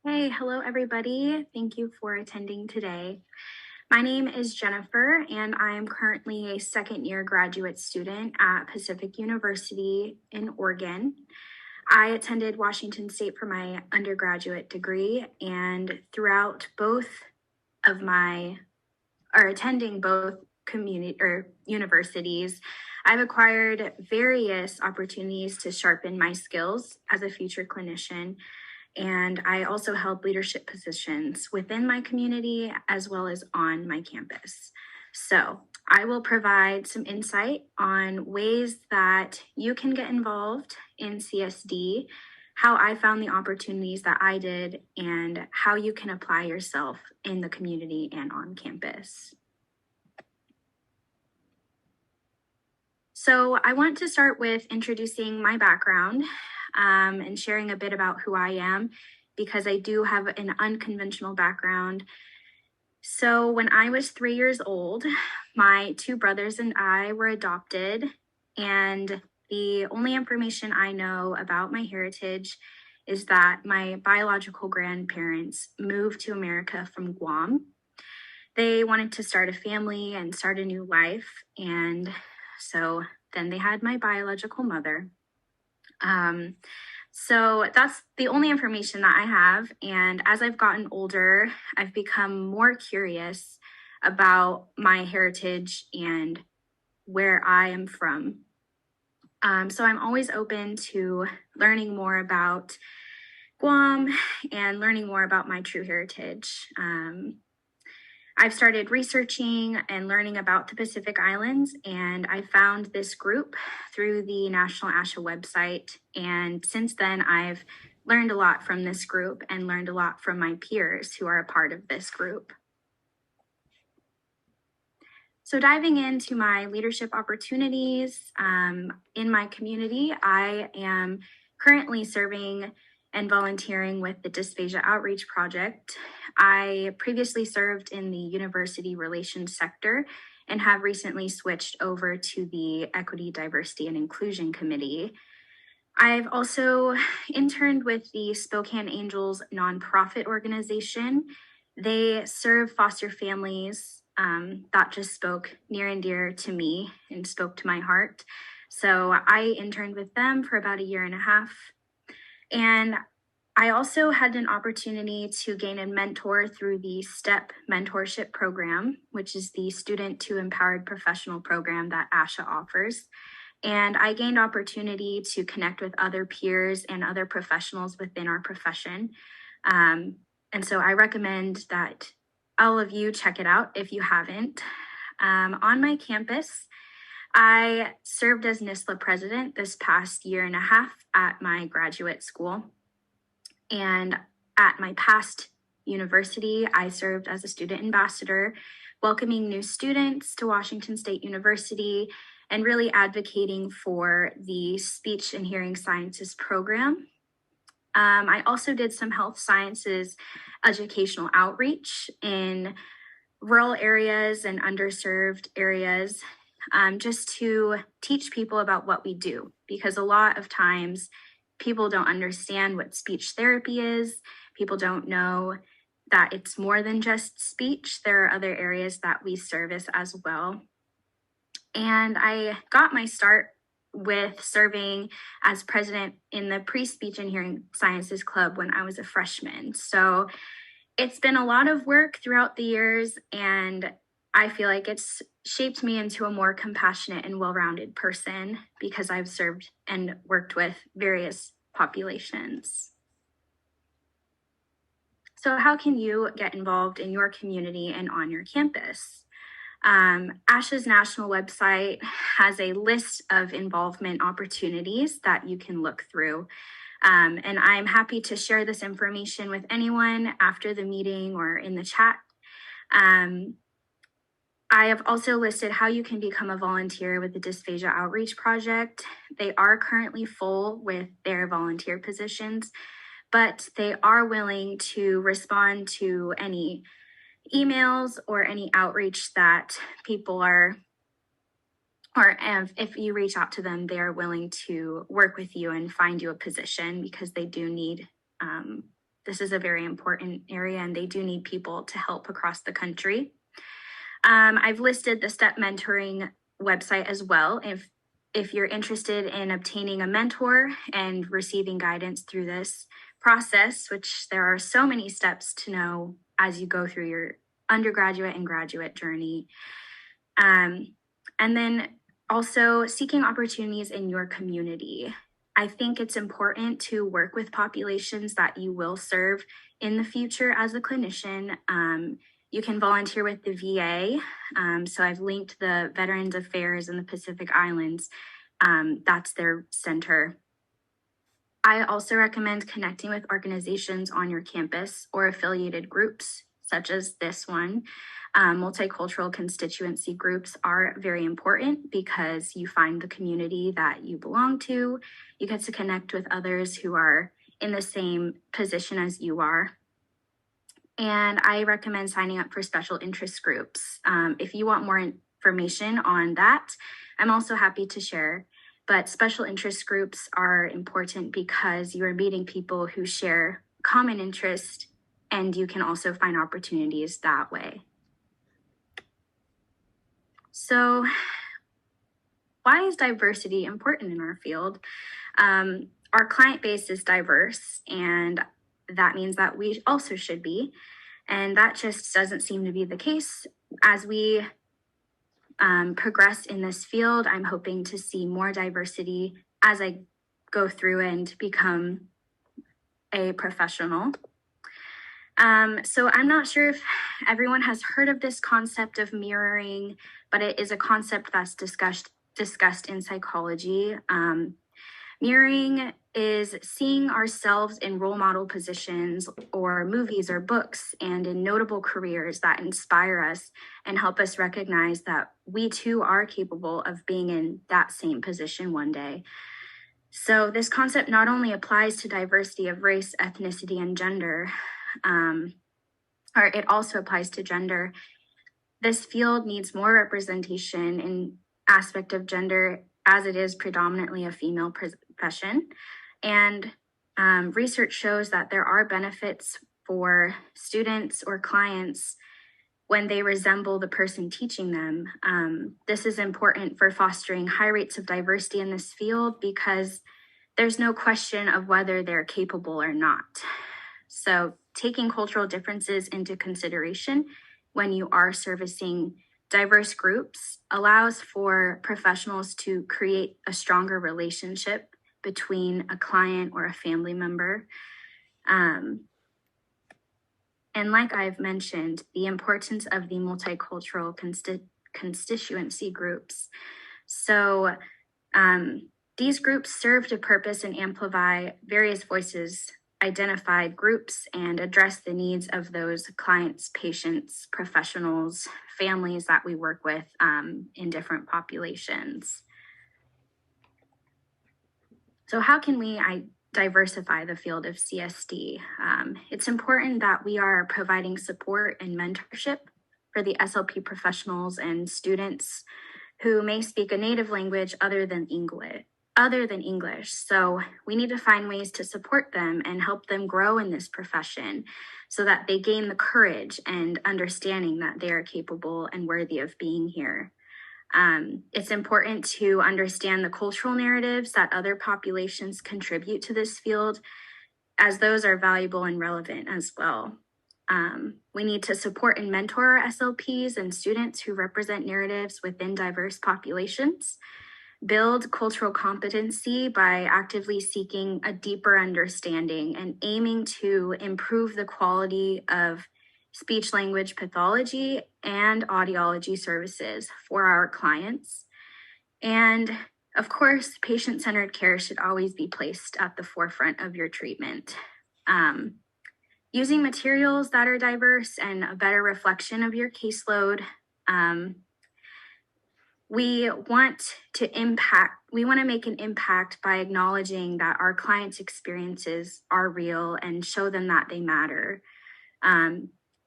Hey, hello everybody. Thank you for attending today. My name is Jennifer, and I am currently a second-year graduate student at Pacific University in Oregon. I attended Washington State for my undergraduate degree, and throughout attending both community or universities, I've acquired various opportunities to sharpen my skills as a future clinician. And I also held leadership positions within my community as well as on my campus. So I will provide some insight on ways that you can get involved in CSD, how I found the opportunities that I did, and how you can apply yourself in the community and on campus. So I want to start with introducing my background and sharing a bit about who I am, because I do have an unconventional background. So when I was 3 years old, my two brothers and I were adopted, and the only information I know about my heritage is that my biological grandparents moved to America from Guam. They wanted to start a family and start a new life, and so then they had my biological mother. So that's the only information that I have. And as I've gotten older, I've become more curious about my heritage and where I am from. So I'm always open to learning more about Guam and learning more about my true heritage. I've started researching and learning about the Pacific Islands, and I found this group through the National ASHA website. And since then, I've learned a lot from this group and learned a lot from my peers who are a part of this group. So diving into my leadership opportunities in my community, I am currently serving and volunteering with the Dysphagia Outreach Project. I previously served in the university relations sector and have recently switched over to the Equity, Diversity, and Inclusion Committee. I've also interned with the Spokane Angels nonprofit organization. They serve foster families. That just spoke near and dear to me and spoke to my heart. So I interned with them for about 1.5 years. And I also had an opportunity to gain a mentor through the STEP mentorship program, which is the Student to Empowered Professional program that ASHA offers. And I gained opportunity to connect with other peers and other professionals within our profession. And so I recommend that all of you check it out if you haven't. On my campus, I served as NISLA president this past 1.5 years at my graduate school. And at my past university, I served as a student ambassador, welcoming new students to Washington State University and really advocating for the speech and hearing sciences program. I also did some health sciences educational outreach in rural areas and underserved areas, just to teach people about what we do, because a lot of times people don't understand what speech therapy is. People don't know that it's more than just speech. There are other areas that we service as well. And I got my start with serving as president in the Pre-Speech and Hearing Sciences Club when I was a freshman. So it's been a lot of work throughout the years, and I feel like it's shaped me into a more compassionate and well-rounded person because I've served and worked with various populations. So how can you get involved in your community and on your campus? ASHA's national website has a list of involvement opportunities that you can look through. And I'm happy to share this information with anyone after the meeting or in the chat. I have also listed how you can become a volunteer with the Dysphagia Outreach Project. They are currently full with their volunteer positions, but they are willing to respond to any emails or any outreach that people are, or if you reach out to them, they are willing to work with you and find you a position, because they do need this is a very important area and they do need people to help across the country. I've listed the STEP mentoring website as well. If you're interested in obtaining a mentor and receiving guidance through this process, which there are so many steps to know as you go through your undergraduate and graduate journey. And then also seeking opportunities in your community. I think it's important to work with populations that you will serve in the future as a clinician. You can volunteer with the VA. So I've linked the Veterans Affairs in the Pacific Islands. That's their center. I also recommend connecting with organizations on your campus or affiliated groups, such as this one. Multicultural constituency groups are very important because you find the community that you belong to. You get to connect with others who are in the same position as you are. And I recommend signing up for special interest groups. If you want more information on that, I'm also happy to share. But special interest groups are important because you are meeting people who share common interest, and you can also find opportunities that way. So why is diversity important in our field? Our client base is diverse, and that means that we also should be. And that just doesn't seem to be the case. As we progress in this field, I'm hoping to see more diversity as I go through and become a professional. So I'm not sure if everyone has heard of this concept of mirroring, but it is a concept that's discussed in psychology. Mirroring is seeing ourselves in role model positions or movies or books and in notable careers that inspire us and help us recognize that we too are capable of being in that same position one day. So this concept not only applies to diversity of race, ethnicity, and gender, or it also applies to gender. This field needs more representation in aspect of gender as it is predominantly a female profession. And research shows that there are benefits for students or clients when they resemble the person teaching them. This is important for fostering high rates of diversity in this field because there's no question of whether they're capable or not. So taking cultural differences into consideration when you are servicing diverse groups allows for professionals to create a stronger relationship between a client or a family member. And like I've mentioned, the importance of the multicultural constituency groups. So these groups serve to purpose and amplify various voices, identify groups, and address the needs of those clients, patients, professionals, families that we work with in different populations. So how can we diversify the field of CSD? It's important that we are providing support and mentorship for the SLP professionals and students who may speak a native language other than English. So we need to find ways to support them and help them grow in this profession so that they gain the courage and understanding that they are capable and worthy of being here. It's important to understand the cultural narratives that other populations contribute to this field, as those are valuable and relevant as well. We need to support and mentor our SLPs and students who represent narratives within diverse populations, build cultural competency by actively seeking a deeper understanding and aiming to improve the quality of speech language pathology and audiology services for our clients. And of course, patient-centered care should always be placed at the forefront of your treatment. Using materials that are diverse and a better reflection of your caseload. We want to make an impact by acknowledging that our clients' experiences are real and show them that they matter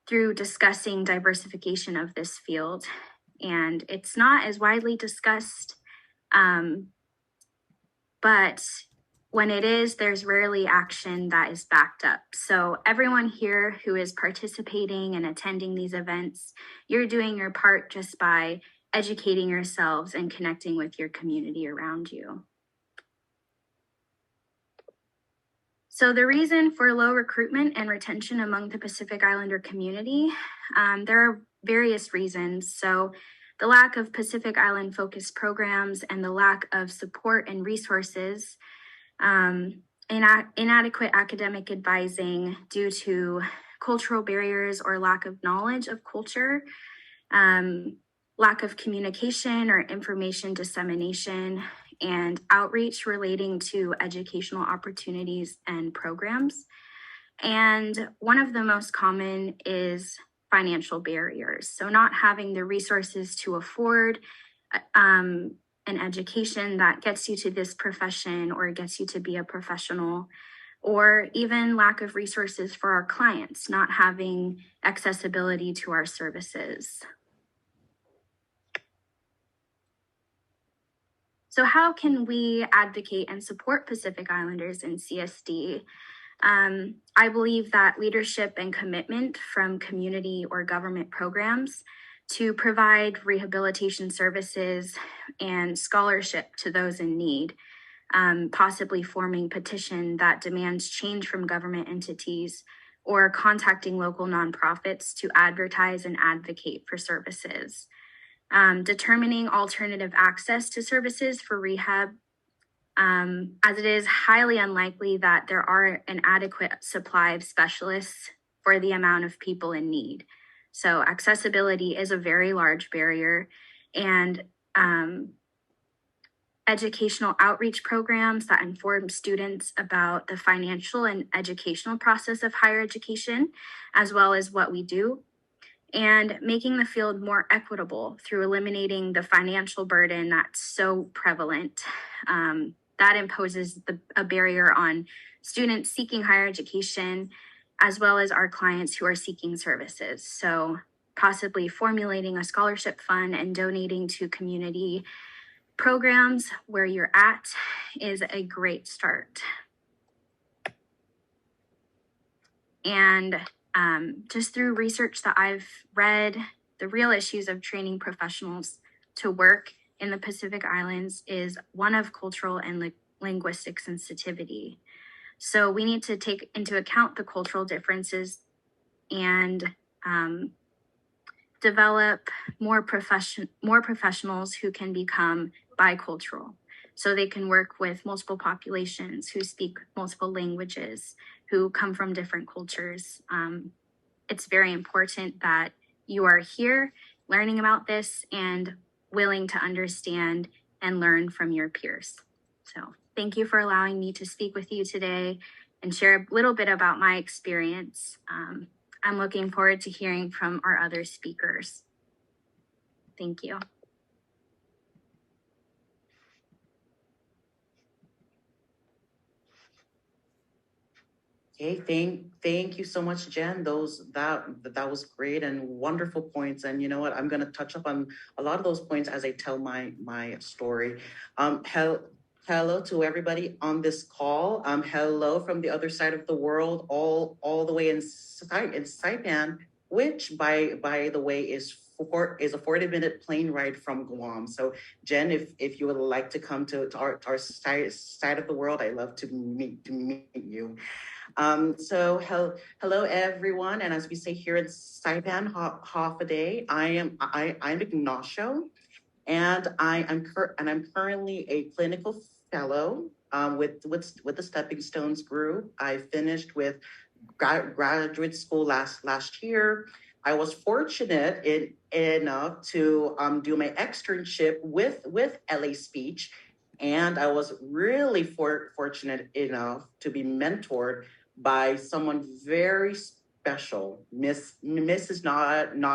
through discussing diversification of this field. And it's not as widely discussed, but when it is, there's rarely action that is backed up. So everyone here who is participating and attending these events, you're doing your part just by educating yourselves and connecting with your community around you. So the reason for low recruitment and retention among the Pacific Islander community, there are various reasons. So the lack of Pacific Island focused programs and the lack of support and resources, inadequate academic advising due to cultural barriers or lack of knowledge of culture, lack of communication or information dissemination, and outreach relating to educational opportunities and programs. And one of the most common is financial barriers. So not having the resources to afford an education that gets you to this profession or gets you to be a professional, or even lack of resources for our clients, not having accessibility to our services. So how can we advocate and support Pacific Islanders in CSD? I believe that leadership and commitment from community or government programs to provide rehabilitation services and scholarship to those in need, possibly forming petition that demands change from government entities, or contacting local nonprofits to advertise and advocate for services. Determining alternative access to services for rehab, as it is highly unlikely that there are an adequate supply of specialists for the amount of people in need. So accessibility is a very large barrier, and educational outreach programs that inform students about the financial and educational process of higher education, as well as what we do, and making the field more equitable through eliminating the financial burden that's so prevalent. That imposes a barrier on students seeking higher education, as well as our clients who are seeking services. So possibly formulating a scholarship fund and donating to community programs where you're at is a great start. And just through research that I've read, the real issues of training professionals to work in the Pacific Islands is one of cultural and linguistic sensitivity. So we need to take into account the cultural differences and develop more professionals who can become bicultural. So they can work with multiple populations who speak multiple languages, who come from different cultures. It's very important that you are here learning about this and willing to understand and learn from your peers. So thank you for allowing me to speak with you today and share a little bit about my experience. I'm looking forward to hearing from our other speakers. Thank you. Okay, thank you so much, Jen. That was great and wonderful points. And you know what? I'm going to touch up on a lot of those points as I tell my story. Hello to everybody on this call. Hello from the other side of the world, all the way in Saipan, which by the way is a 40-minute plane ride from Guam. So Jen, if you would like to come to our side of the world, I'd love to meet you. Hello everyone, and as we say here in Saipan, half a day, I'm Ignacio, and I'm currently a clinical fellow with the Stepping Stones group. I finished with graduate school last year. I was fortunate enough to do my externship with LA Speech, and I was really fortunate enough to be mentored by someone very special, Mrs.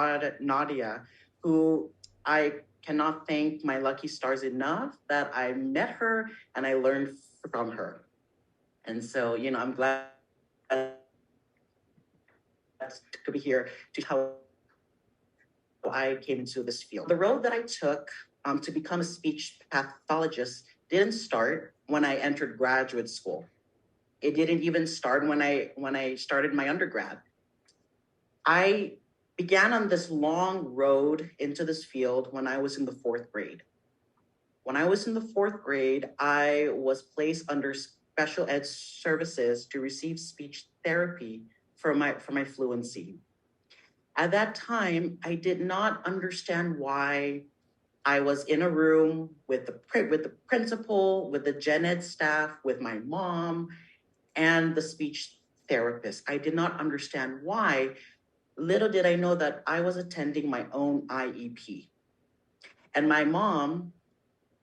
Nadia, who I cannot thank my lucky stars enough that I met her and I learned from her. And so, you know, I'm glad to be here to how I came into this field. The road that I took to become a speech pathologist didn't start when I entered graduate school. It didn't even start when I started my undergrad. I began on this long road into this field when I was in the fourth grade. When I was in the fourth grade, I was placed under special ed services to receive speech therapy for my fluency. At that time, I did not understand why I was in a room with the principal, with the gen ed staff, with my mom, and the speech therapist. I did not understand why. Little did I know that I was attending my own IEP. And my mom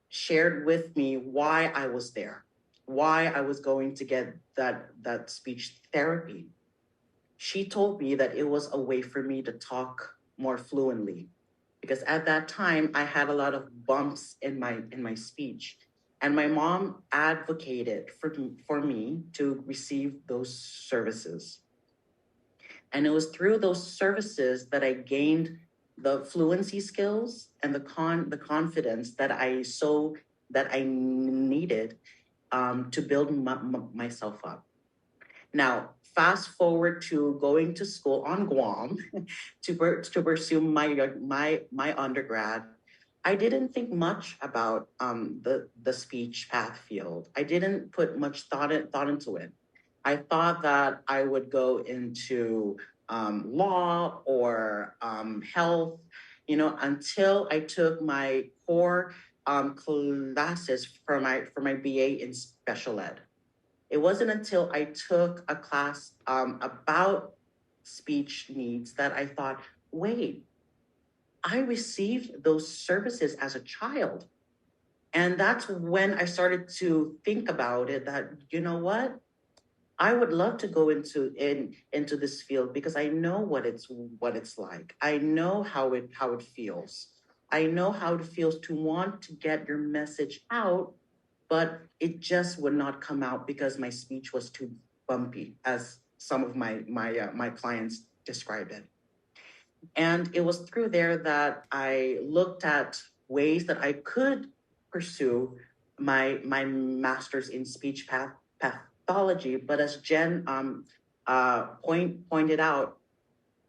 shared with me why I was there, why I was going to get that speech therapy. She told me that it was a way for me to talk more fluently, because at that time I had a lot of bumps in my speech, and my mom advocated for me to receive those services. And it was through those services that I gained the fluency skills and the confidence that I needed to build myself up. Now, fast forward to going to school on Guam to pursue my undergrad. I didn't think much about the speech path field. I didn't put much thought into it. I thought that I would go into law or health, until I took my core classes for my BA in special ed. It wasn't until I took a class about speech needs that I thought, wait, I received those services as a child. And that's when I started to think about it, that, you know what? I would love to go into this field because I know what it's like. I know how it feels. I know how it feels to want to get your message out, but it just would not come out because my speech was too bumpy, as some of my clients describe it. And it was through there that I looked at ways that I could pursue my master's in speech pathology. But as Jen pointed out,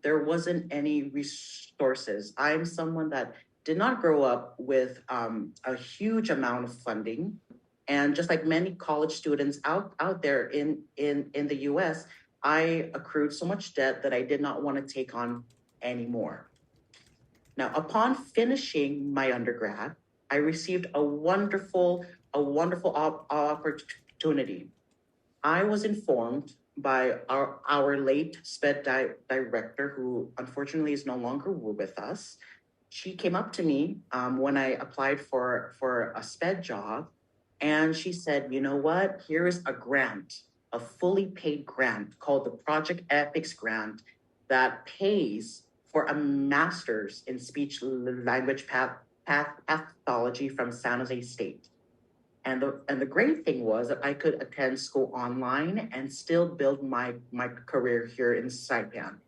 there wasn't any resources. I'm someone that did not grow up with a huge amount of funding. And just like many college students out there in the US, I accrued so much debt that I did not want to take on anymore. Now, upon finishing my undergrad, I received a wonderful opportunity. I was informed by our late SPED director, who unfortunately is no longer with us. She came up to me when I applied for a SPED job, and she said, you know what, here is a grant, a fully paid grant called the Project Ethics Grant that pays for a master's in speech language pathology from San Jose State. And the great thing was that I could attend school online and still build my career here in Saipan.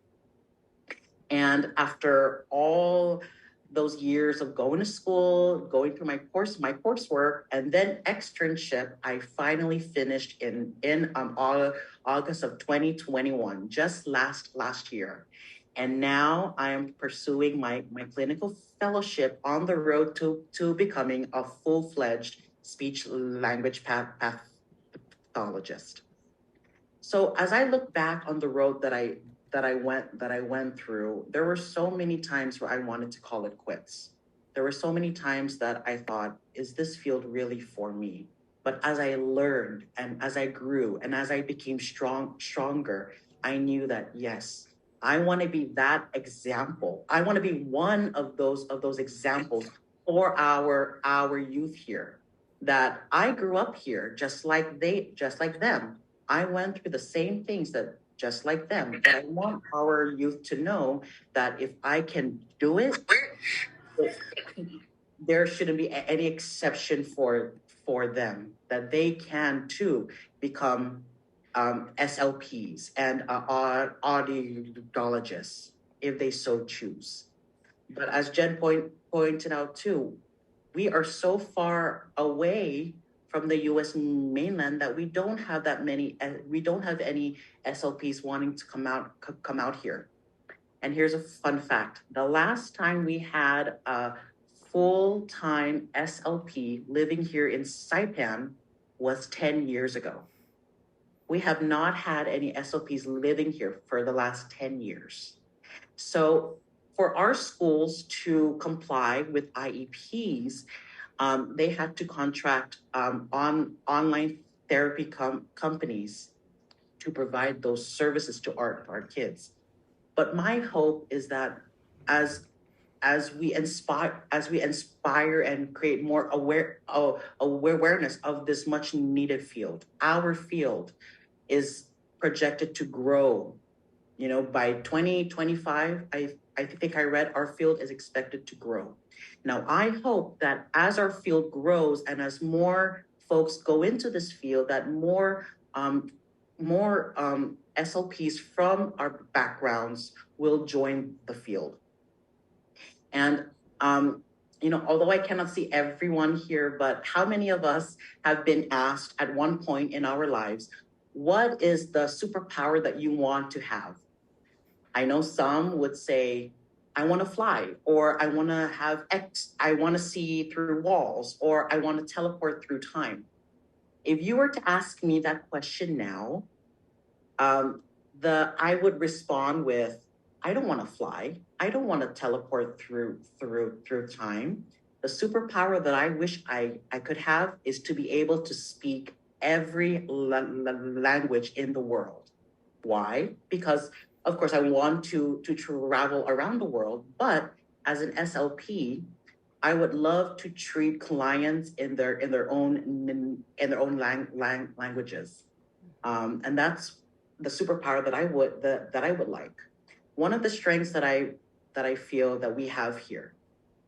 And after all those years of going to school, going through my coursework, and then externship, I finally finished in August of 2021, just last year. And now I am pursuing my clinical fellowship on the road to becoming a full-fledged speech language pathologist. So as I look back on the road that I went through, there were so many times where I wanted to call it quits. There were so many times that I thought, is this field really for me? But as I learned and as I grew and as I became stronger, I knew that yes, I want to be that example. I want to be one of those examples for our youth here. That I grew up here just like them. I went through the same things that just like them. But I want our youth to know that if I can do it, there shouldn't be any exception for them, that they can too become SLPs and audiologists if they so choose. But as Jen pointed out too, we are so far away from the U.S. mainland that we don't have any SLPs wanting to come out here. And here's a fun fact: the last time we had a full-time SLP living here in Saipan was 10 years ago. We have not had any SLPs living here for the last 10 years. So for our schools to comply with IEPs, they had to contract online therapy companies to provide those services to our kids. But my hope is that as we inspire and create more awareness of this much needed field, our field is projected to grow. You know, by 2025, I think I read our field is expected to grow. Now, I hope that as our field grows and as more folks go into this field, that more SLPs from our backgrounds will join the field. And you know, although I cannot see everyone here, but how many of us have been asked at one point in our lives, what is the superpower that you want to have? I know some would say, I want to fly, or I want to have I want to see through walls, or I want to teleport through time. If you were to ask me that question now, I would respond with, I don't want to fly. I don't want to teleport through time. The superpower that I wish I could have is to be able to speak every language in the world. Why? Because of course I want to travel around the world, but as an SLP, I would love to treat clients in their own languages, and that's the superpower that I would like. One of the strengths that I feel that we have here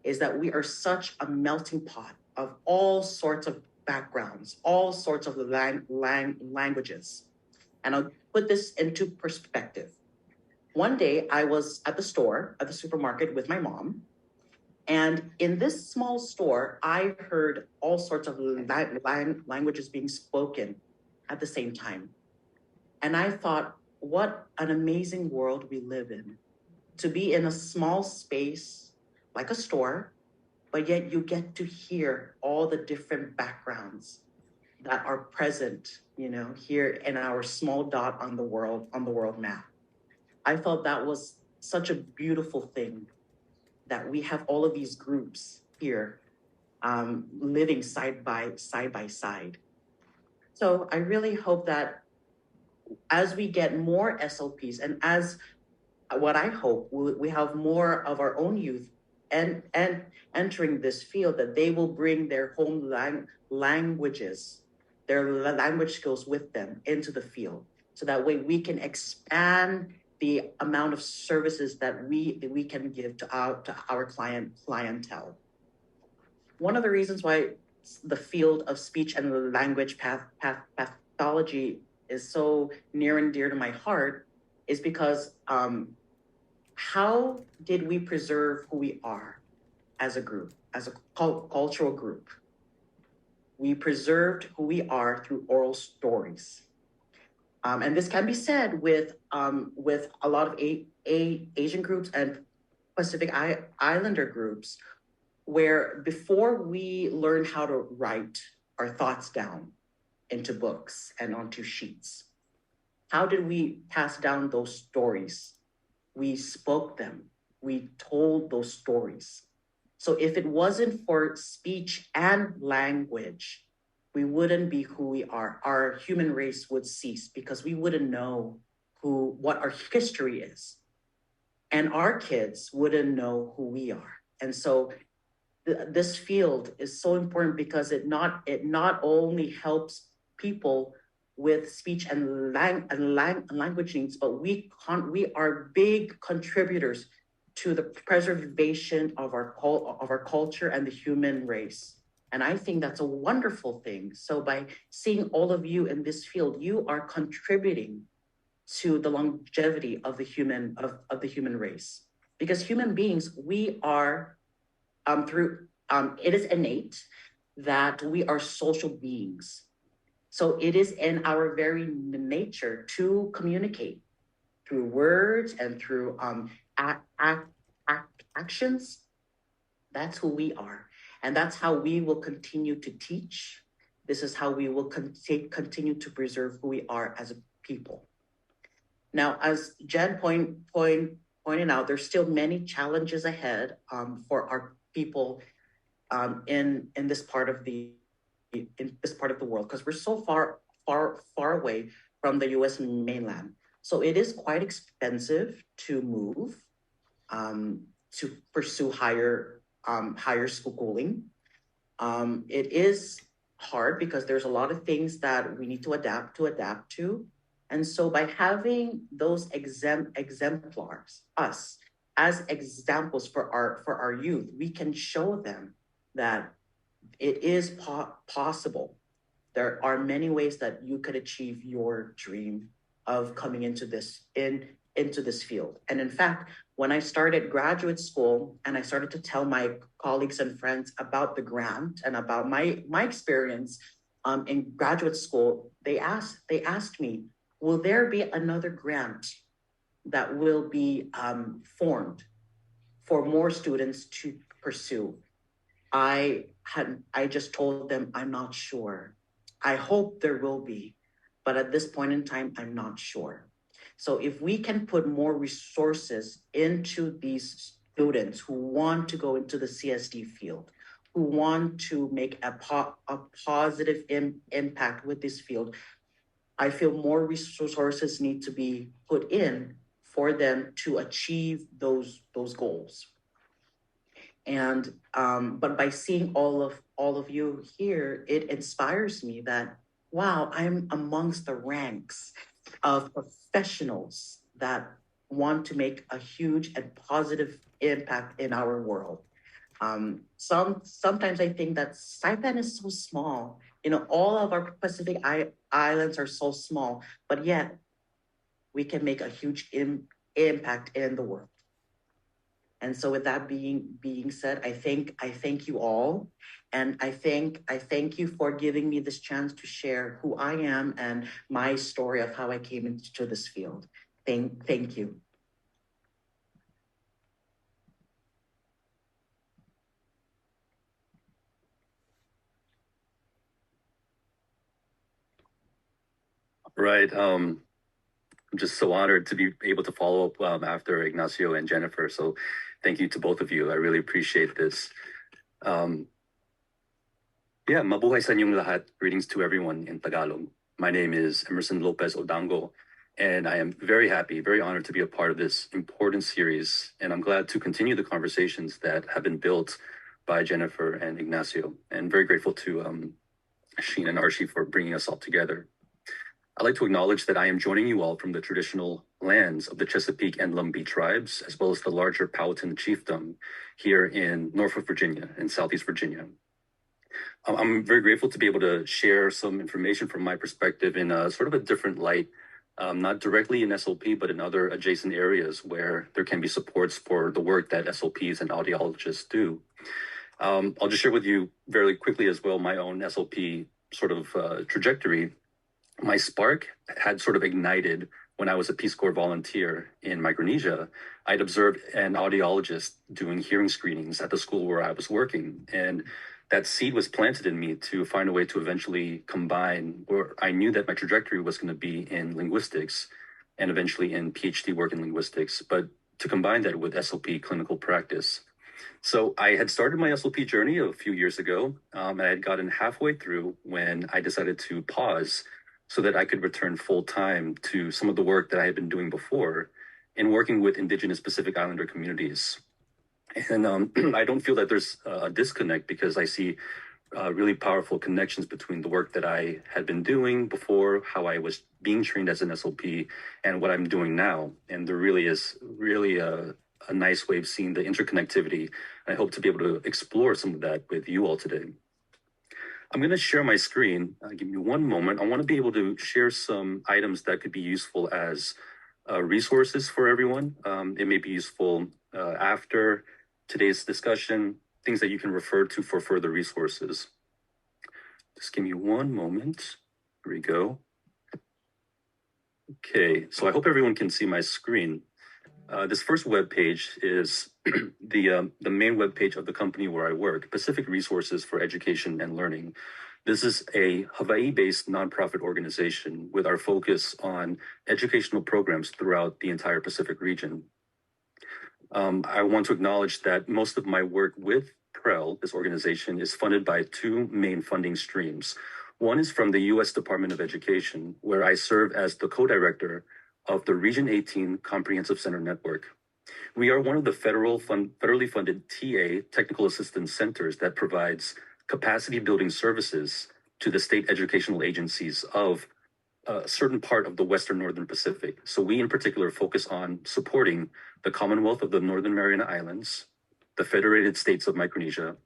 is that we are such a melting pot of all sorts of backgrounds, all sorts of languages. And I'll put this into perspective. One day I was at the supermarket with my mom. And in this small store, I heard all sorts of languages being spoken at the same time. And I thought, what an amazing world we live in. To be in a small space like a store, but yet you get to hear all the different backgrounds that are present, you know, here in our small dot on the world map. I thought that was such a beautiful thing, that we have all of these groups here living side by side. So I really hope that as we get more SLPs and as what I hope we have more of our own youth and entering this field, that they will bring their home languages, their language skills with them into the field. So that way we can expand the amount of services that we can give to our clientele. One of the reasons why the field of speech and language pathology is so near and dear to my heart is because how did we preserve who we are as a group, as a cultural group? We preserved who we are through oral stories. And this can be said with a lot of Asian groups and Pacific Islander groups, where before we learn how to write our thoughts down into books and onto sheets, how did we pass down those stories? We spoke them. We told those stories. So if it wasn't for speech and language, we wouldn't be who we are. Our human race would cease because we wouldn't know what our history is. And our kids wouldn't know who we are. And so this field is so important because it not only helps people with speech and language needs, but we are big contributors to the preservation of our culture and the human race. And I think that's a wonderful thing. So by seeing all of you in this field, you are contributing to the longevity of the human race. Because human beings, we are it is innate that we are social beings. So it is in our very nature to communicate through words and through actions. That's who we are. And that's how we will continue to teach. This is how we will continue to preserve who we are as a people. Now, as Jen pointed out, there's still many challenges ahead for our people in this part of the world, because we're so far away from the U.S. mainland. So it is quite expensive to move to pursue higher schooling. It is hard because there's a lot of things that we need to adapt to. And so by having those exemplars, us, as examples for our youth, we can show them that it is possible. There are many ways that you could achieve your dream of coming into this field. And in fact, when I started graduate school and I started to tell my colleagues and friends about the grant and about my experience in graduate school, they asked me, will there be another grant that will be formed for more students to pursue? I just told them, I'm not sure. I hope there will be, but at this point in time, I'm not sure. So if we can put more resources into these students who want to go into the CSD field, who want to make a positive impact with this field, I feel more resources need to be put in for them to achieve those goals. And but by seeing all of you here, it inspires me that, wow, I'm amongst the ranks of professionals that want to make a huge and positive impact in our world. Sometimes I think that Saipan is so small. You know, all of our Pacific islands are so small, but yet we can make a huge impact in the world. And so with that being said, I thank you all. And I thank you for giving me this chance to share who I am and my story of how I came into this field. Thank you. Right. I'm just so honored to be able to follow up after Ignacio and Jennifer. So thank you to both of you. I really appreciate this. Yeah, mabuhay sa inyong lahat. Greetings to everyone in Tagalog. My name is Emerson Lopez Odango, and I am very happy, very honored to be a part of this important series. And I'm glad to continue the conversations that have been built by Jennifer and Ignacio, and very grateful to Sheen and Archie for bringing us all together. I'd like to acknowledge that I am joining you all from the traditional lands of the Chesapeake and Lumbee tribes, as well as the larger Powhatan chiefdom here in Norfolk, Virginia and Southeast Virginia. I'm very grateful to be able to share some information from my perspective in a sort of a different light, not directly in SLP, but in other adjacent areas where there can be supports for the work that SLPs and audiologists do. I'll just share with you very quickly as well my own SLP sort of trajectory. My spark had sort of ignited when I was a Peace Corps volunteer in Micronesia. I'd observed an audiologist doing hearing screenings at the school where I was working. And that seed was planted in me to find a way to eventually combine, or I knew that my trajectory was going to be in linguistics and eventually in Ph.D. work in linguistics, but to combine that with SLP clinical practice. So I had started my SLP journey a few years ago, and I had gotten halfway through when I decided to pause so that I could return full time to some of the work that I had been doing before in working with Indigenous Pacific Islander communities. And I don't feel that there's a disconnect because I see really powerful connections between the work that I had been doing before, how I was being trained as an SLP, and what I'm doing now. And there really is a nice way of seeing the interconnectivity. I hope to be able to explore some of that with you all today. I'm going to share my screen. Give me one moment. I want to be able to share some items that could be useful as resources for everyone. It may be useful after today's discussion, things that you can refer to for further resources. Just give me one moment. Here we go. Okay, so I hope everyone can see my screen. This first web page is the main web page of the company where I work, Pacific Resources for Education and Learning. This is a Hawaii-based nonprofit organization with our focus on educational programs throughout the entire Pacific region. I want to acknowledge that most of my work with PREL, this organization, is funded by two main funding streams. One is from the U.S. Department of Education, where I serve as the co-director of the Region 18 Comprehensive Center Network. We are one of the federally funded TA, technical assistance centers, that provides capacity building services to the state educational agencies of a certain part of the Western Northern Pacific. So we in particular focus on supporting the Commonwealth of the Northern Mariana Islands, the Federated States of Micronesia,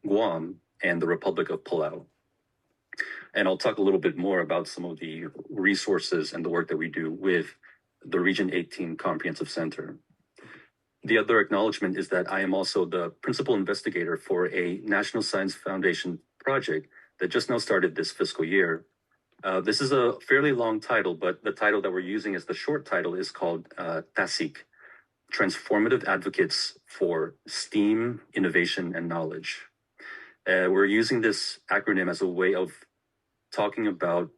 Guam, and the Republic of Palau. And I'll talk a little bit more about some of the resources and the work that we do with the Region 18 Comprehensive Center. The other acknowledgement is that I am also the principal investigator for a National Science Foundation project that just now started this fiscal year. This is a fairly long title, but the title that we're using as the short title is called TASIC, Transformative Advocates for STEAM, Innovation, and Knowledge. We're using this acronym as a way of talking about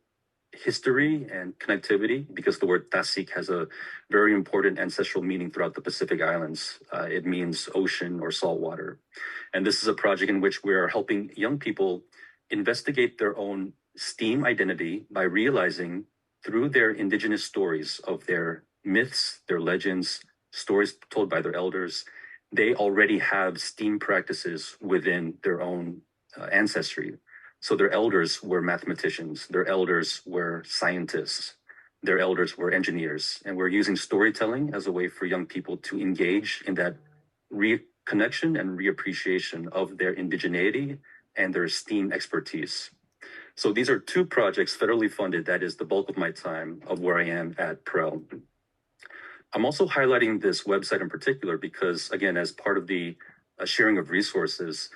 history and connectivity, because the word TASIC has a very important ancestral meaning throughout the Pacific Islands. It means ocean or salt water. And this is a project in which we are helping young people investigate their own STEAM identity by realizing through their indigenous stories of their myths, their legends, stories told by their elders, they already have STEAM practices within their own ancestry. So their elders were mathematicians, their elders were scientists, their elders were engineers. And we're using storytelling as a way for young people to engage in that reconnection and reappreciation of their indigeneity and their STEAM expertise. So these are two projects federally funded. That is the bulk of my time of where I am at PREL. I'm also highlighting this website in particular because, again, as part of the sharing of resources,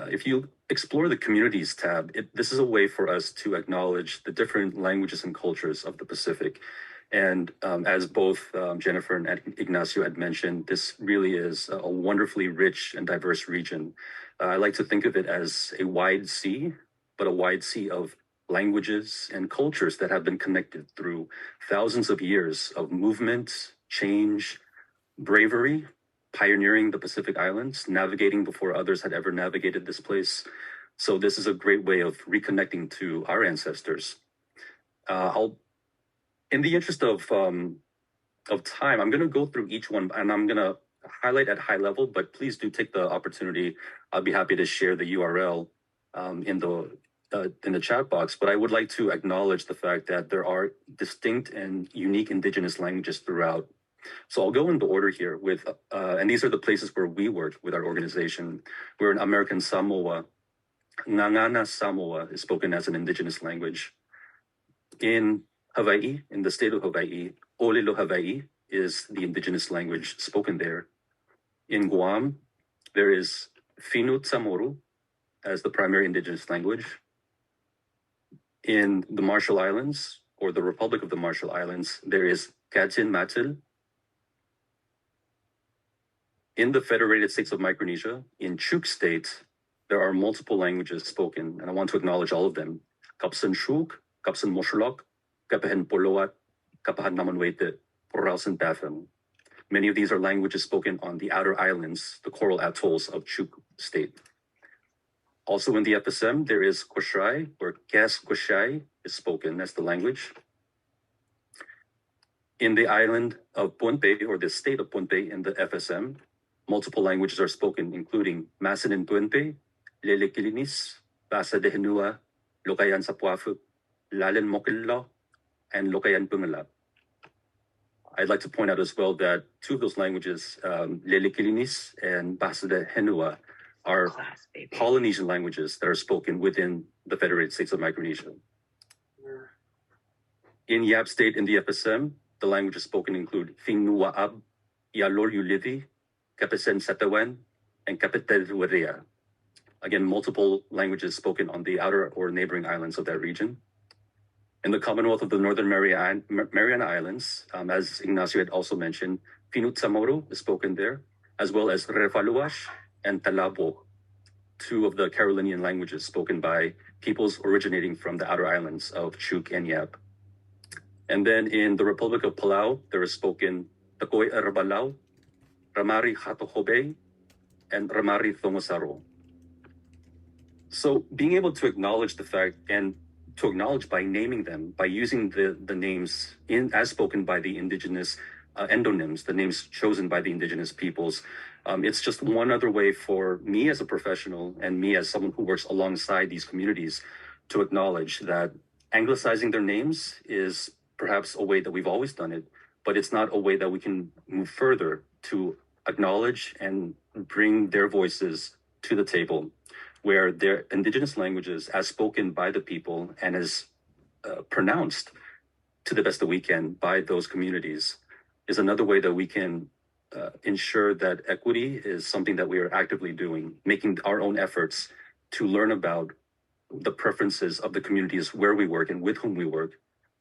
if you explore the communities tab, this is a way for us to acknowledge the different languages and cultures of the Pacific. And as both Jennifer and Ignacio had mentioned, this really is a wonderfully rich and diverse region. I like to think of it as a wide sea, but a wide sea of languages and cultures that have been connected through thousands of years of movement, change, bravery, pioneering the Pacific Islands, navigating before others had ever navigated this place. So this is a great way of reconnecting to our ancestors. In the interest of time, I'm going to go through each one and I'm going to highlight at high level, but please do take the opportunity. I'll be happy to share the URL in the chat box, but I would like to acknowledge the fact that there are distinct and unique indigenous languages throughout. So I'll go into order here with, and these are the places where we work with our organization. We're in American Samoa. Ngangana Samoa is spoken as an indigenous language. In Hawaii, in the state of Hawaii, Olelo Hawaii is the indigenous language spoken there. In Guam, there is Finu Tsamoru as the primary indigenous language. In the Marshall Islands, or the Republic of the Marshall Islands, there is Kajin Matil. In the Federated States of Micronesia, in Chuk State, there are multiple languages spoken, and I want to acknowledge all of them. Kapsan Shuk, Kapsan Mosholok, Kapahen Poloat, Kapahan Namanwete, Poralsan Tafem. Many of these are languages spoken on the outer islands, the coral atolls of Chuk State. Also in the FSM, there is Koshai, or Kas Koshai is spoken as the language. In the island of Puente, or the state of Puente in the FSM, multiple languages are spoken, including Masanin Puente, Lele Kilinis, Basa de Henua, Lokayan Sapuafu, Lalen Mokilla, and Lokayan Pungala. I'd like to point out as well that two of those languages, Lele Kilinis and Basa de Henua, are Polynesian languages that are spoken within the Federated States of Micronesia. In Yap State in the FSM, the languages spoken include Finuaab, Yalor Yulithi, Kapesen Satawan, and Kapetel Rueria. Again, multiple languages spoken on the outer or neighboring islands of that region. In the Commonwealth of the Northern Mariana Islands, as Ignacio had also mentioned, Finut Samoro is spoken there, as well as Refaluash and Talabo, two of the Carolinian languages spoken by peoples originating from the outer islands of Chuk and Yap. And then in the Republic of Palau, there is spoken Takoy Arabalao, Ramari Hatohobe, and Ramari Thongosaro. So being able to acknowledge the fact and to acknowledge by naming them, by using the names as spoken by the indigenous endonyms, the names chosen by the indigenous peoples, it's just one other way for me as a professional and me as someone who works alongside these communities to acknowledge that anglicizing their names is perhaps a way that we've always done it, but it's not a way that we can move further to acknowledge and bring their voices to the table, where their indigenous languages, as spoken by the people and as pronounced to the best that we can by those communities, is another way that we can ensure that equity is something that we are actively doing, making our own efforts to learn about the preferences of the communities where we work and with whom we work,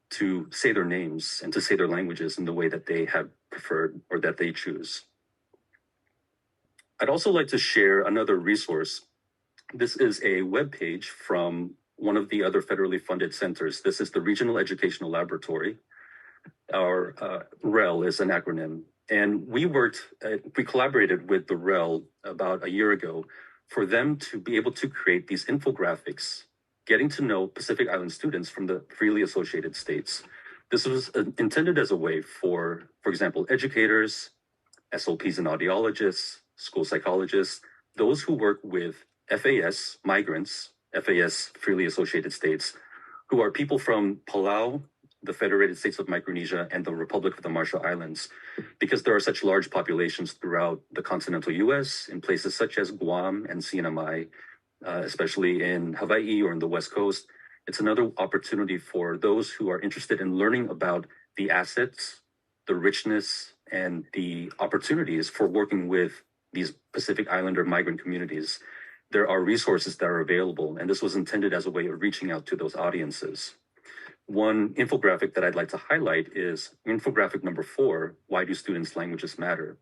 to say their names and to say their languages in the way that they have preferred or that they choose. I'd also like to share another resource. This is a webpage from one of the other federally funded centers. This is the Regional Educational Laboratory. Our REL is an acronym. And we collaborated with the REL about a year ago for them to be able to create these infographics, getting to know Pacific Island students from the freely associated states. This was intended as a way for example, educators, SLPs and audiologists, school psychologists, those who work with FAS migrants, FAS freely associated states, who are people from Palau, the Federated States of Micronesia, and the Republic of the Marshall Islands, because there are such large populations throughout the continental US in places such as Guam and CNMI, especially in Hawaii or in the West Coast. It's another opportunity for those who are interested in learning about the assets, the richness, and the opportunities for working with these Pacific Islander migrant communities. There are resources that are available, and this was intended as a way of reaching out to those audiences. One infographic that I'd like to highlight is infographic number 4, Why Do Students' Languages Matter?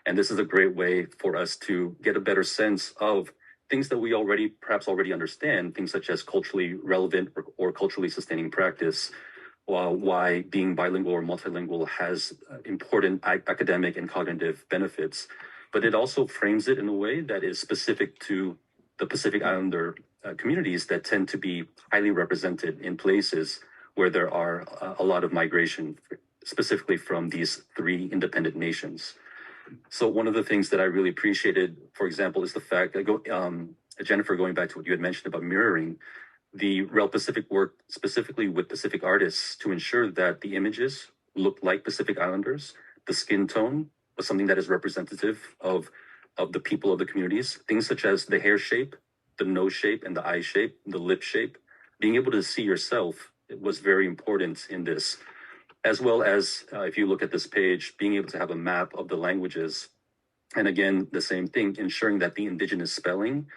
And this is a great way for us to get a better sense of things that we perhaps already understand, things such as culturally relevant or culturally sustaining practice, why being bilingual or multilingual has important academic and cognitive benefits. But it also frames it in a way that is specific to the Pacific Islander communities that tend to be highly represented in places where there are a lot of migration, specifically from these 3 independent nations. So one of the things that I really appreciated, for example, is the fact that, Jennifer, going back to what you had mentioned about mirroring, the REL Pacific worked specifically with Pacific artists to ensure that the images looked like Pacific Islanders. The skin tone was something that is representative of the people of the communities. Things such as the hair shape, the nose shape, and the eye shape, the lip shape. Being able to see yourself was very important in this, as well as, if you look at this page, being able to have a map of the languages. And again, the same thing, ensuring that the indigenous spelling,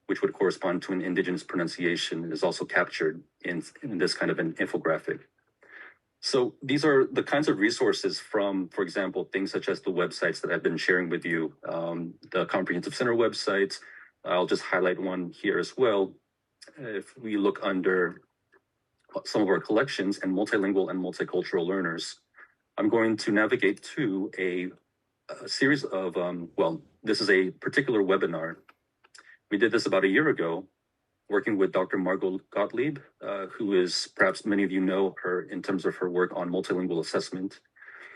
which would correspond to an indigenous pronunciation, is also captured in this kind of an infographic. So these are the kinds of resources from, for example, things such as the websites that I've been sharing with you, the Comprehensive Center websites. I'll just highlight one here as well. If we look under some of our collections and multilingual and multicultural learners, I'm going to navigate to a series of, this is a particular webinar. We did this about a year ago, working with Dr. Margot Gottlieb, who is, perhaps many of you know her in terms of her work on multilingual assessment.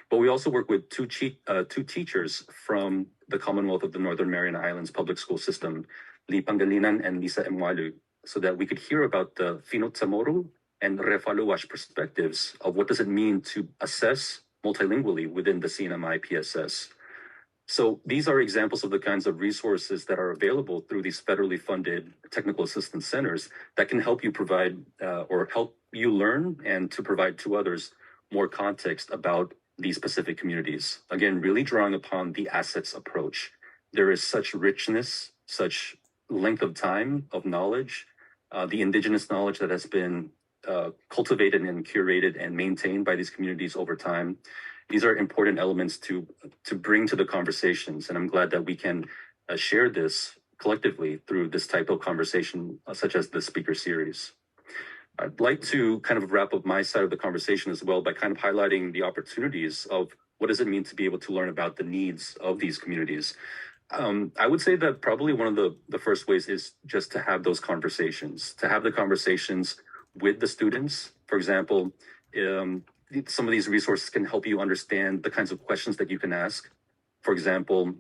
But we also work with two teachers from the Commonwealth of the Northern Mariana Islands public school system, Lee Pangalinan and Lisa Mwalu, so that we could hear about the Finot Samoru and Refaluash perspectives of what does it mean to assess multilingually within the CNMI PSS. So these are examples of the kinds of resources that are available through these federally funded technical assistance centers that can help you provide or help you learn and to provide to others more context about these specific communities. Again, really drawing upon the assets approach. There is such richness, such length of time of knowledge, the indigenous knowledge that has been cultivated and curated and maintained by these communities over time. These are important elements to bring to the conversations, and I'm glad that we can share this collectively through this type of conversation, such as the speaker series. I'd like to kind of wrap up my side of the conversation as well by kind of highlighting the opportunities of what does it mean to be able to learn about the needs of these communities. I would say that probably one of the first ways is just to have those conversations, to have the conversations with the students. For example, some of these resources can help you understand the kinds of questions that you can ask. For example,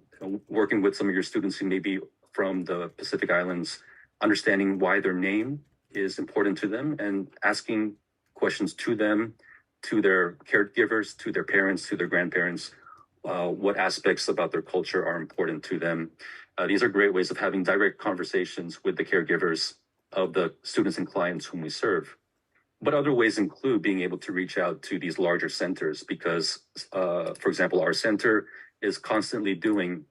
working with some of your students who may be from the Pacific Islands, understanding why their name is important to them and asking questions to them, to their caregivers, to their parents, to their grandparents, what aspects about their culture are important to them. These are great ways of having direct conversations with the caregivers of the students and clients whom we serve. But other ways include being able to reach out to these larger centers because, for example, our center is constantly doing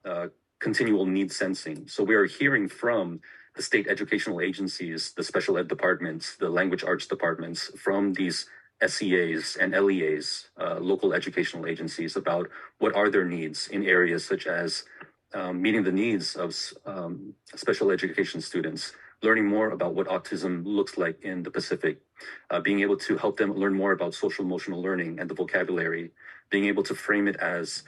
continual need sensing. So we are hearing from the state educational agencies, the special ed departments, the language arts departments, from these SEAs and LEAs, local educational agencies, about what are their needs in areas such as meeting the needs of special education students, learning more about what autism looks like in the Pacific, being able to help them learn more about social emotional learning and the vocabulary, being able to frame it as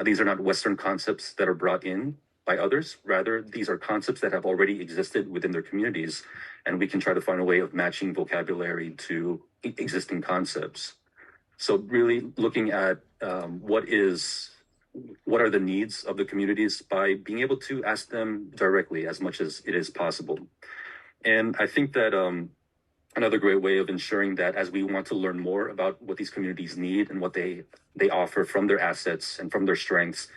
these are not Western concepts that are brought in by others. Rather, these are concepts that have already existed within their communities, and we can try to find a way of matching vocabulary to existing concepts. So really looking at what are the needs of the communities by being able to ask them directly as much as it is possible. And I think that another great way of ensuring that as we want to learn more about what these communities need and what they offer from their assets and from their strengths,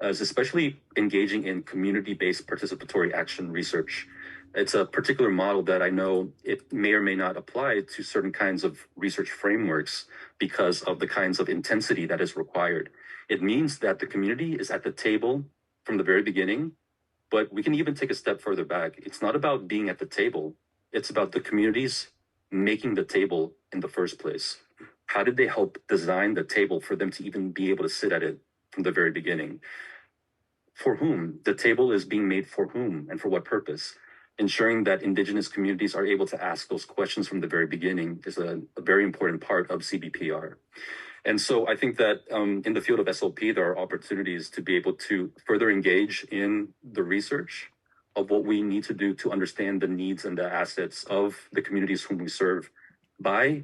is especially engaging in community-based participatory action research. It's a particular model that I know it may or may not apply to certain kinds of research frameworks because of the kinds of intensity that is required. It means that the community is at the table from the very beginning, but we can even take a step further back. It's not about being at the table. It's about the communities making the table in the first place. How did they help design the table for them to even be able to sit at it from the very beginning? For whom? The table is being made for whom and for what purpose? Ensuring that Indigenous communities are able to ask those questions from the very beginning is a very important part of CBPR. And so I think that in the field of SLP, there are opportunities to be able to further engage in the research of what we need to do to understand the needs and the assets of the communities whom we serve by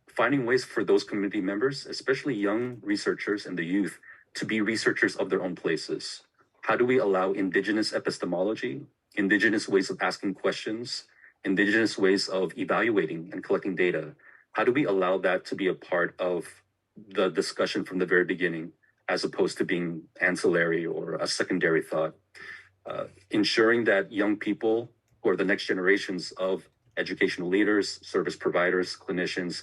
finding ways for those community members, especially young researchers and the youth, to be researchers of their own places. How do we allow Indigenous epistemology, Indigenous ways of asking questions, Indigenous ways of evaluating and collecting data? How do we allow that to be a part of the discussion from the very beginning, as opposed to being ancillary or a secondary thought? Ensuring that young people who are the next generations of educational leaders, service providers, clinicians,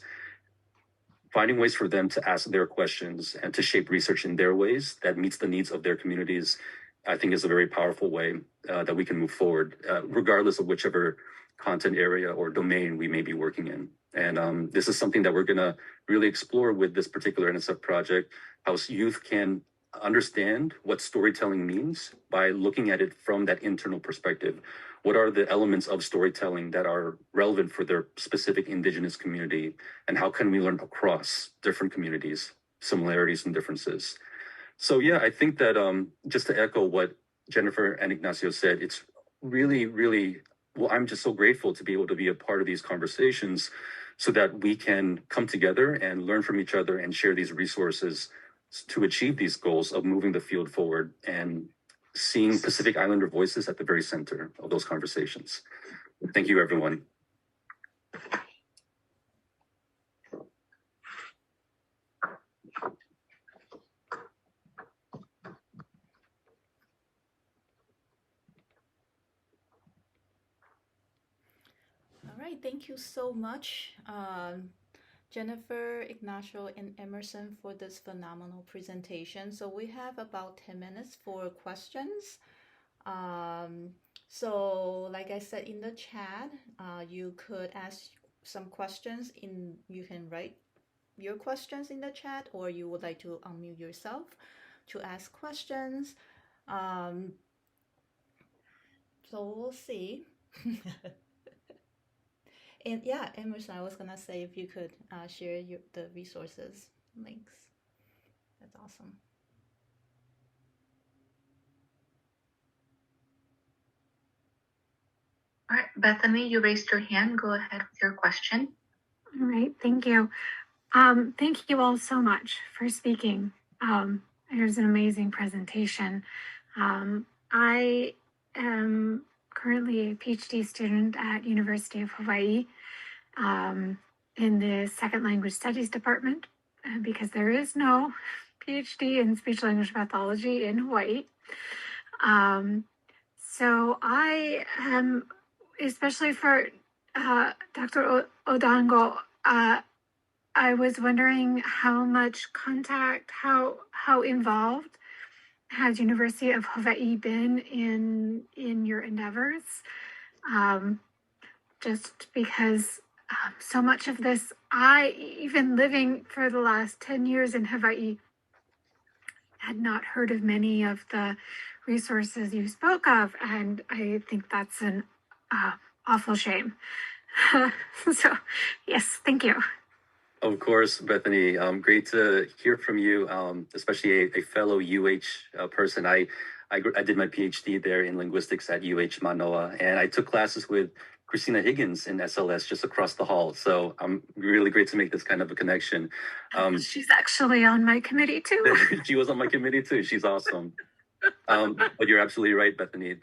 finding ways for them to ask their questions and to shape research in their ways that meets the needs of their communities, I think is a very powerful way that we can move forward, regardless of whichever content area or domain we may be working in. And this is something that we're gonna really explore with this particular NSF project, how youth can understand what storytelling means by looking at it from that internal perspective. What are the elements of storytelling that are relevant for their specific Indigenous community? And how can we learn across different communities, similarities and differences? So yeah, I think that just to echo what Jennifer and Ignacio said, it's really, really, well, I'm just so grateful to be able to be a part of these conversations so that we can come together and learn from each other and share these resources to achieve these goals of moving the field forward and seeing Pacific Islander voices at the very center of those conversations. Thank you, everyone. All right, thank you so much, Jennifer, Ignacio, and Emerson for this phenomenal presentation. So we have about 10 minutes for questions. So, like I said in the chat, you could ask some questions you can write your questions in the chat, or you would like to unmute yourself to ask questions. So we'll see. And yeah, Emerson, I was gonna say if you could share the resources links. That's awesome. All right, Bethany, you raised your hand. Go ahead with your question. All right, thank you. Thank you all so much for speaking. It was an amazing presentation. I am currently a PhD student at University of Hawaii in the Second Language Studies Department because there is no PhD in speech language pathology in Hawaii. So I am, especially for Dr. Odango, I was wondering how much contact, how involved has University of Hawaii been in your endeavors? Just because so much of this, even living for the last 10 years in Hawaii, had not heard of many of the resources you spoke of, and I think that's an awful shame. So, yes, thank you. Of course, Bethany. Great to hear from you, especially a fellow UH person. I did my PhD there in linguistics at UH Manoa, and I took classes with Christina Higgins in SLS just across the hall. So I'm really great to make this kind of a connection. She's actually on my committee too. She was on my committee too. She's awesome. But you're absolutely right, Bethany.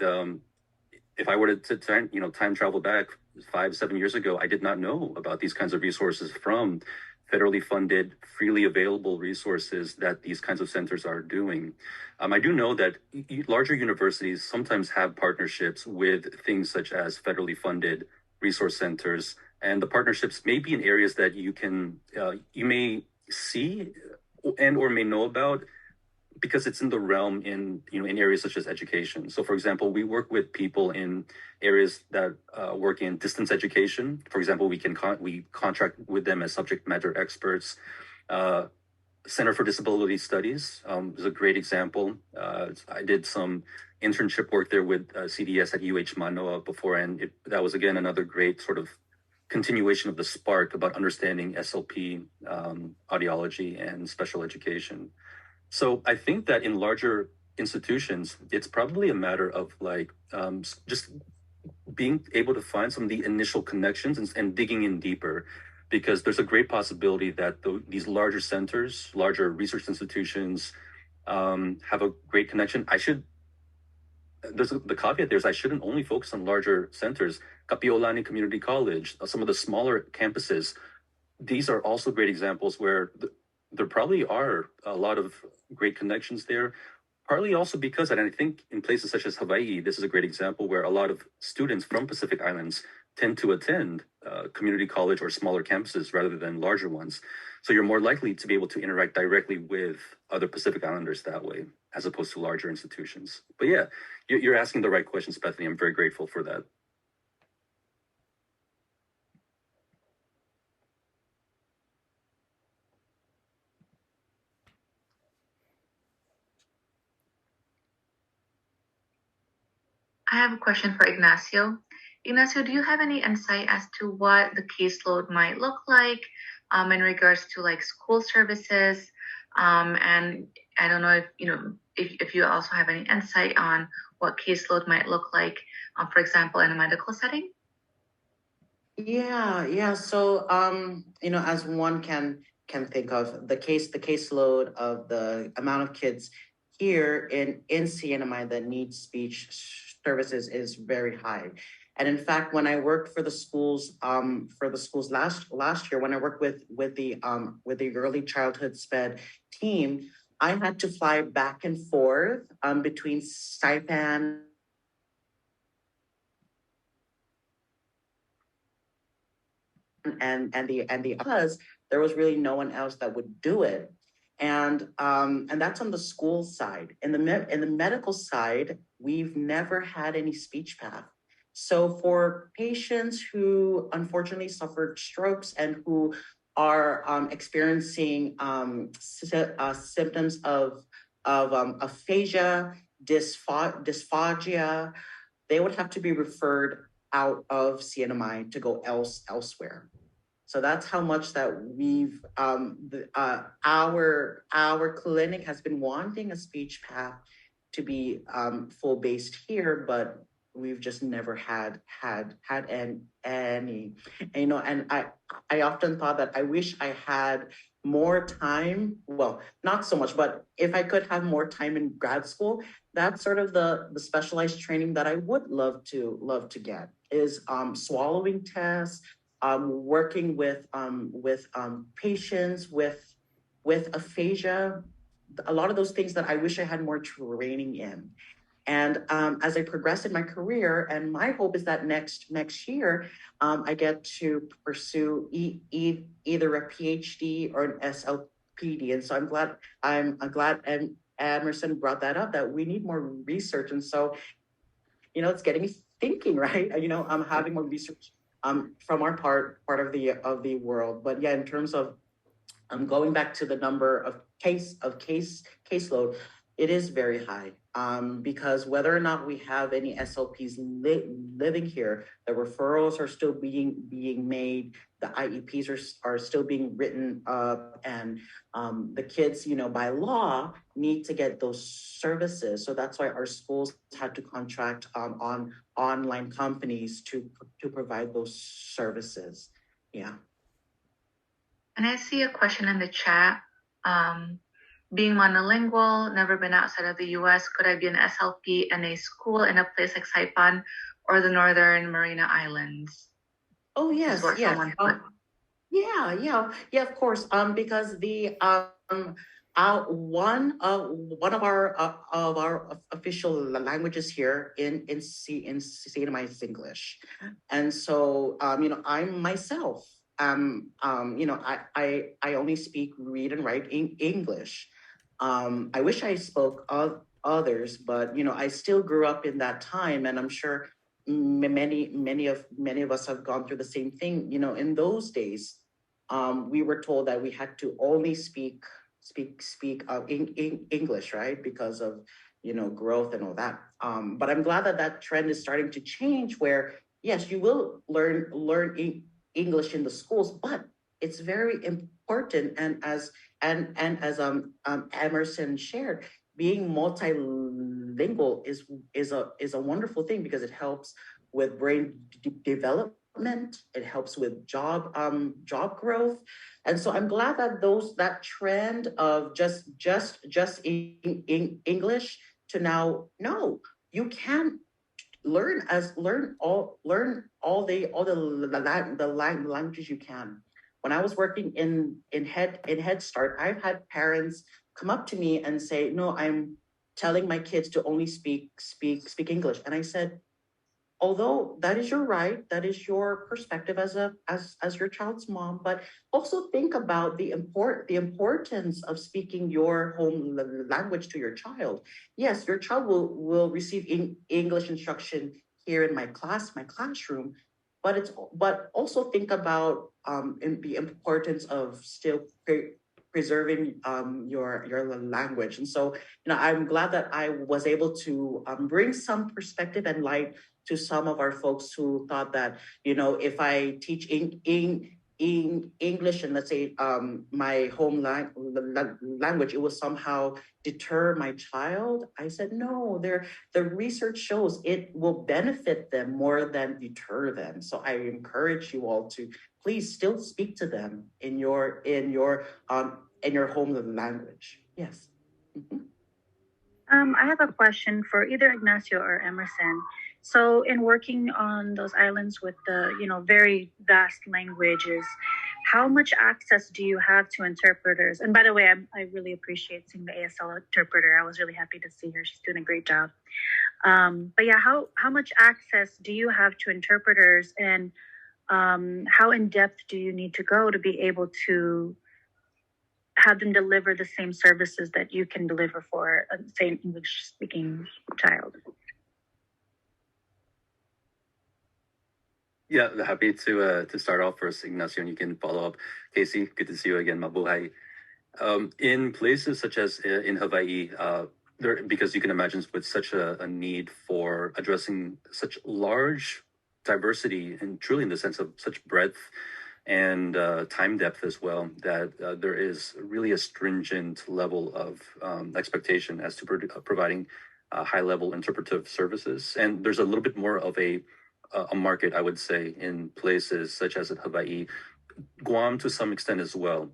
If I were to time travel back 5-7 years ago, I did not know about these kinds of resources from federally funded, freely available resources that these kinds of centers are doing. I do know that larger universities sometimes have partnerships with things such as federally funded resource centers, and the partnerships may be in areas that you may see and or may know about, because it's in the realm in areas such as education. So, for example, we work with people in areas that work in distance education. For example, we contract with them as subject matter experts. Center for Disability Studies is a great example. I did some internship work there with CDS at UH Manoa before, and that was again another great sort of continuation of the spark about understanding SLP audiology and special education. So I think that in larger institutions, it's probably a matter of just being able to find some of the initial connections and digging in deeper, because there's a great possibility that these larger centers, larger research institutions have a great connection. The caveat there is I shouldn't only focus on larger centers. Kapiolani Community College, some of the smaller campuses, these are also great examples where there probably are a lot of great connections there, partly also because, and I think in places such as Hawaii, this is a great example where a lot of students from Pacific Islands tend to attend community college or smaller campuses rather than larger ones. So you're more likely to be able to interact directly with other Pacific Islanders that way, as opposed to larger institutions. But yeah, you're asking the right questions, Bethany. I'm very grateful for that. I have a question for Ignacio. Ignacio, do you have any insight as to what the caseload might look like in regards to like school services? And I don't know if you also have any insight on what caseload might look like, for example, in a medical setting? Yeah. So, as one can think of the caseload of the amount of kids here in CNMI that need speech services is very high. And in fact, when I worked for the schools last year, when I worked with the early childhood SPED team, I had to fly back and forth between Saipan and the because there was really no one else that would do it. And that's on the school side. In the medical side, we've never had any speech path. So for patients who unfortunately suffered strokes and who are experiencing symptoms of aphasia, dysphagia, they would have to be referred out of CNMI to go elsewhere. So that's how much that we've our clinic has been wanting a speech path to be full based here, but we've just never had any. And, you know, and I often thought that I wish I had more time. Well, not so much, but if I could have more time in grad school, that's sort of the specialized training that I would love to get is swallowing tests, working with patients with aphasia, a lot of those things that I wish I had more training in. And as I progress in my career, and my hope is that next year, I get to pursue either a PhD or an SLPD. And so I'm glad Emerson brought that up, that we need more research. And so, you know, it's getting me thinking, right? You know, I'm having more research from our part of the world. But yeah, in terms of going back to the number of caseload, it is very high, because whether or not we have any SLPs living here, the referrals are still being made, the IEPs are still being written up, and the kids, you know, by law need to get those services. So that's why our schools had to contract on online companies to provide those services. Yeah. And I see a question in the chat. Being monolingual, never been outside of the US, could I be an SLP in a school in a place like Saipan or the Northern Marina Islands? Oh yes, yes. Yeah, of course. Because the one of our official languages here in CNMI is English, and so you know, I myself you know, I only speak, read, and write in English. I wish I spoke others, but you know, I still grew up in that time, and I'm sure many of us have gone through the same thing. You know, in those days, we were told that we had to only speak in English, right? Because of, you know, growth and all that. But I'm glad that trend is starting to change, where yes, you will learn English in the schools, but it's very important. And as Emerson shared, being multilingual is a wonderful thing, because it helps with brain development. It helps with job growth. And so I'm glad that that trend of just in English to now, no, you can learn all the languages you can. When I was working in Head Start, I've had parents come up to me and say, no, I'm telling my kids to only speak English. And I said, although that is your right, that is your perspective as your child's mom, but also think about the importance of speaking your home language to your child. Yes, your child will receive English instruction here in my classroom, but also think about the importance of still preserving your language. And so, you know, I'm glad that I was able to bring some perspective and light to some of our folks who thought that, you know, if I teach English and let's say my home language, it will somehow deter my child. I said, no, the research shows it will benefit them more than deter them. So I encourage you all to please still speak to them in your home language. Yes. I have a question for either Ignacio or Emerson. So in working on those islands with the, you know, very vast languages, how much access do you have to interpreters? And by the way, I really appreciate seeing the ASL interpreter. I was really happy to see her. She's doing a great job. But yeah, how much access do you have to interpreters, and how in depth do you need to go to be able to have them deliver the same services that you can deliver for, say, an English-speaking child? Yeah, happy to start off first, Ignacio, and you can follow up. Casey, good to see you again. Mabuhay. In places such as in Hawaii, there, because you can imagine with such a need for addressing such large diversity and truly in the sense of such breadth and time depth as well, that there is really a stringent level of expectation as to providing high level interpretive services. And there's a little bit more of a market, I would say, in places such as in Hawaii, Guam to some extent as well.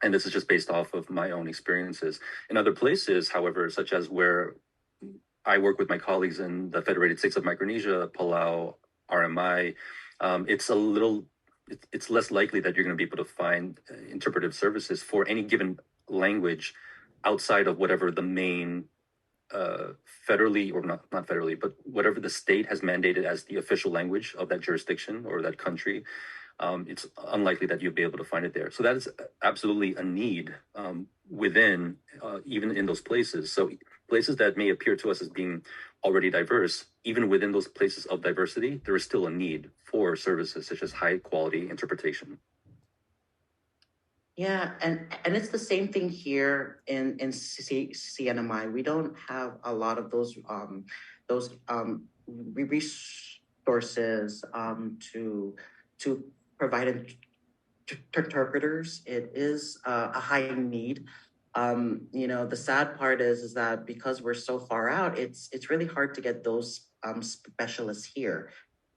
And this is just based off of my own experiences. In other places, however, such as where I work with my colleagues in the Federated States of Micronesia, Palau, RMI, it's a little, it's less likely that you're going to be able to find interpretive services for any given language outside of whatever the main federally, or not federally, but whatever the state has mandated as the official language of that jurisdiction or that country. It's unlikely that you'll be able to find it there. So that is absolutely a need within, even in those places. So places that may appear to us as being already diverse, even within those places of diversity, there is still a need for services such as high quality interpretation. Yeah, and it's the same thing here in CNMI. We don't have a lot of those resources to provide interpreters. It is a high need. You know, the sad part is that because we're so far out, it's really hard to get those specialists here,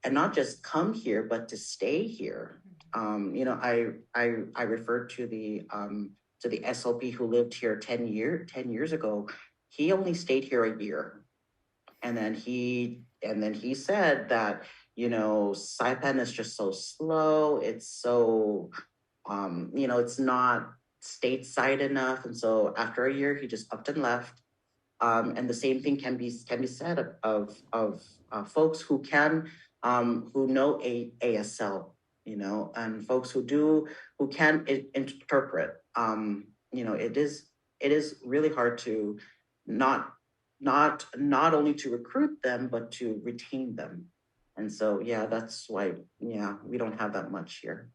and not just come here, but to stay here. You know, I referred to the SLP who lived here 10 years ago. He only stayed here a year, and then he said that, you know, Saipan is just so slow. It's so you know, it's not stateside enough, and so after a year he just upped and left. And the same thing can be said of folks who know ASL, you know, and folks who can interpret. You know, it is really hard to not only to recruit them, but to retain them. And so, yeah, that's why, yeah, we don't have that much here.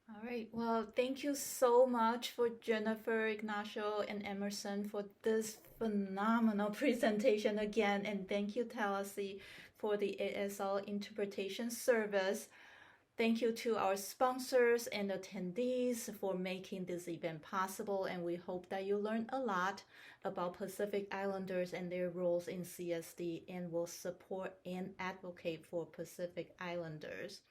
All right. Well, thank you so much for Jennifer, Ignacio, and Emerson for this phenomenal presentation again. And thank you, Talasi, for the ASL interpretation service. Thank you to our sponsors and attendees for making this event possible. And we hope that you learned a lot about Pacific Islanders and their roles in CSD and will support and advocate for Pacific Islanders.